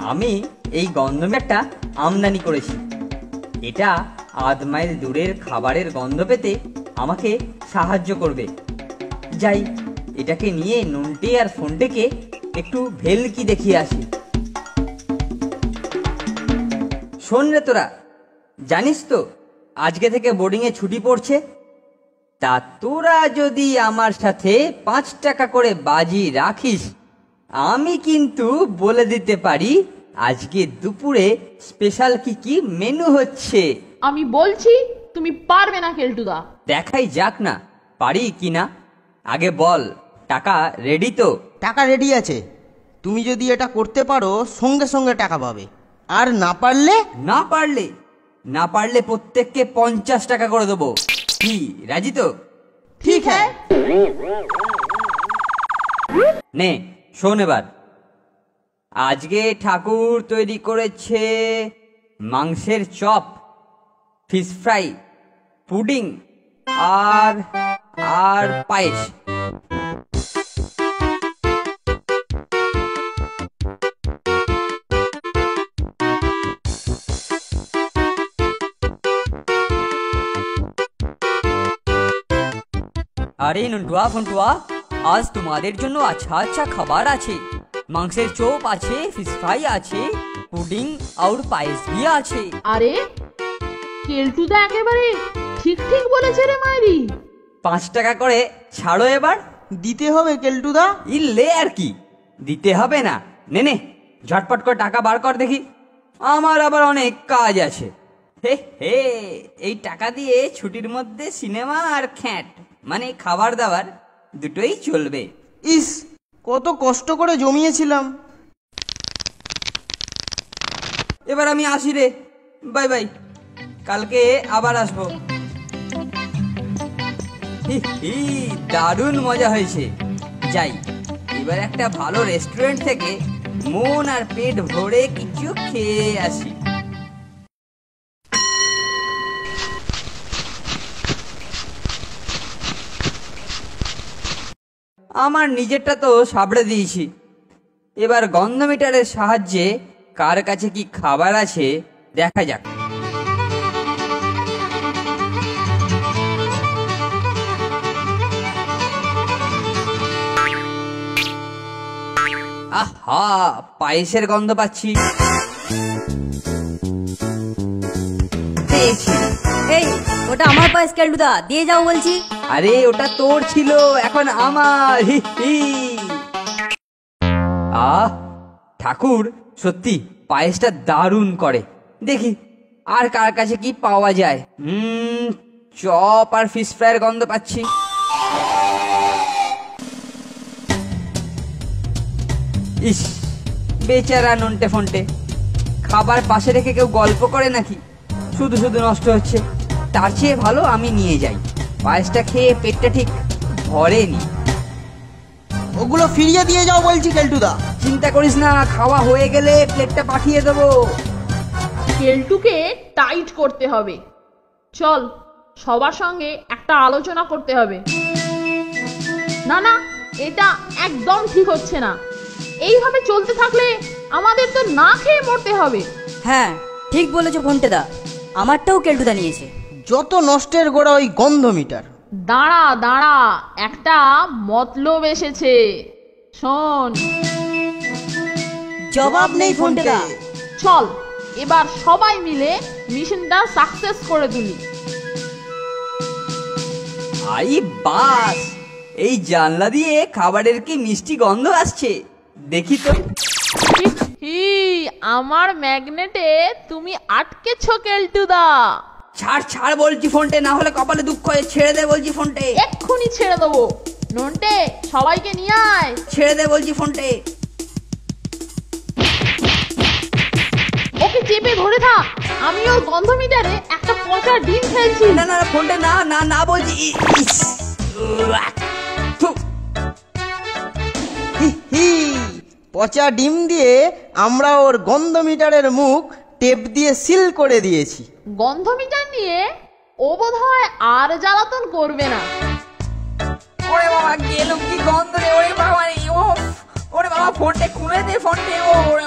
আমি এই গন্ধটা আমদানি করেছি। এটা আধ মাইল দূরের খাবারের গন্ধ পেতে আমাকে সাহায্য করবে। যাই, এটাকে নিয়ে নন্টে আর ফন্টেকে একটু ভেলকি দেখিয়ে আসি। শোন রে তোরা, জানিস তো আজকে থেকে বোর্ডিংয়ে ছুটি পড়ছে। তা তোরা যদি আমার সাথে 5 টাকা করে বাজি রাখিস, আমি কিন্তু বলে দিতে পারি আজকে দুপুরে স্পেশাল কি কি মেনু হচ্ছে। আমি বলছি তুমি পারবে না কেলটুদা। দেখাই যাক না পারি কিনা। আগে বল, টাকা রেডি তো? টাকা রেডি আছে। তুমি যদি এটা করতে পারো সঙ্গে সঙ্গে টাকা পাবে, আর না পারলে প্রত্যেককে 50 টাকা করে দেবো। কি, রাজি তো? ঠিক হ্যাঁ। নে শোন এবার, আজকে ঠাকুর তৈরি করেছে মাংসের চপ, ফিশ ফ্রাই, পুডিং আর আর পায়েস। আরে নন্টুয়া ফন্টুয়া, আজ তোমাদের জন্য আচ্ছা আচ্ছা খাবার আছে। মাংসের চপ আছে, ফিশ ফ্রাই আছে, পুডিং আর পায়েস भी আছে। আরে কেলটুদা একেবারে ঠিক ঠিক বলেছে রে মাইরি। 5 টাকা করে ছাড়ো এবার। দিতে হবে কেলটুদা। ইলে আর কি, দিতে হবে না? নে নে ঝটপট করে টাকা বার কর দেখি, আমার আবার অনেক কাজ আছে। হে হে, এই টাকা দিয়ে ছুটির মধ্যে সিনেমা আর খ্যাট মানে খাবার দাবার দুটোই চলবে। ইস, কত কষ্ট করে জমিয়েছিলাম। এবার আমি আসি রে, বাই বাই, কালকে আবার আসবো। দারুণ মজা হয়েছে। যাই, এবার একটা ভালো রেস্টুরেন্ট থেকে মন আর পেট ভরে কিছু খেয়ে আসি। আমার নিজেরটা তো সাবড়ে দিয়েছি, এবার গন্ধ মিটারের সাহায্যে কার কাছে কি খাবার আছে দেখা যাক। আহা, পায়েসের গন্ধ পাচ্ছি। এই, ওটা আমার পায়েস কেলটুদা, দিয়ে যাও বলছি। আরে ওটা তোর ছিল, এখন আমার। ঠাকুর সত্যি পায়েসটা দারুণ করে। দেখি আর কার কাছে কি পাওয়া যায়। চপ আর ফিশ ফ্রাইয়ের গন্ধ পাচ্ছি। ইস, বেচারা নন্টে ফন্টে, খাবার পাশে রেখে কেউ গল্প করে নাকি? শুধু শুধু নষ্ট হচ্ছে। তার চেয়ে ভালো আমি নিয়ে যাই, পায়েসটা খেয়ে পেটটা ঠিক ভরেনি। ওগুলো ফিরিয়ে দিয়ে যাও বলছি কেলটুদা। চিন্তা করিস না, খাওয়া হয়ে গেলে প্লেটটা পাঠিয়ে দেবো। কেলটুকে টাইট করতে হবে। চল, সবার সঙ্গে একটা আলোচনা করতে হবে। না না, এটা একদম ঠিক হচ্ছে না। এইভাবে চলতে থাকলে আমাদের তো না খেয়ে মরতে হবে। হ্যাঁ ঠিক বলেছো ফন্টেদা, আমারটাও কেলটুদা নিয়েছে। যত নষ্টের গোড়া ওই গন্ধ মিটার। দাঁড়া দাঁড়া, একটা মতলব এসেছে, শোন। জবাব নেই ফন্টেদা। চল, এবার সবাই মিলে মিশনটা সাকসেস করে তুলি। আই বাস, এই জানলা দিয়ে খাবারের কি মিষ্টি গন্ধ আসছে, দেখি তো। আমার ম্যাগনেটে তুমি আটকেছো কেলটুদা। ছাড় ছাড় বলছি ফোনটে, না হলে কপালে দুঃখ হয়ে। ছেড়ে দে বলছি ফোনটে। এক্ষুনি ছেড়ে দেবো। নন্টে, সবাইকে নিয়ে আয়। ছেড়ে দে বলছি ফোনটে। ওকে চেপে ধরে থাক, আমি ওর গন্ধ মিটারে একটা পচা ডিম ফেলছি। না না ফোনটে, না না না বলছি। পচা ডিম দিয়ে আমরা ওর গন্ধ মিটারের মুখ টেপ দিয়ে সিল করে দিয়েছি। গন্ধ মিটার নিয়ে ও বোধহয় আর জ্বালাতন করবে না। ওরে বাবা, গেলুম কি গন্ধ রে, ওরে বাবা, ওরে বাবা, ফোনটে খুলে দে ফোনটে। ওরে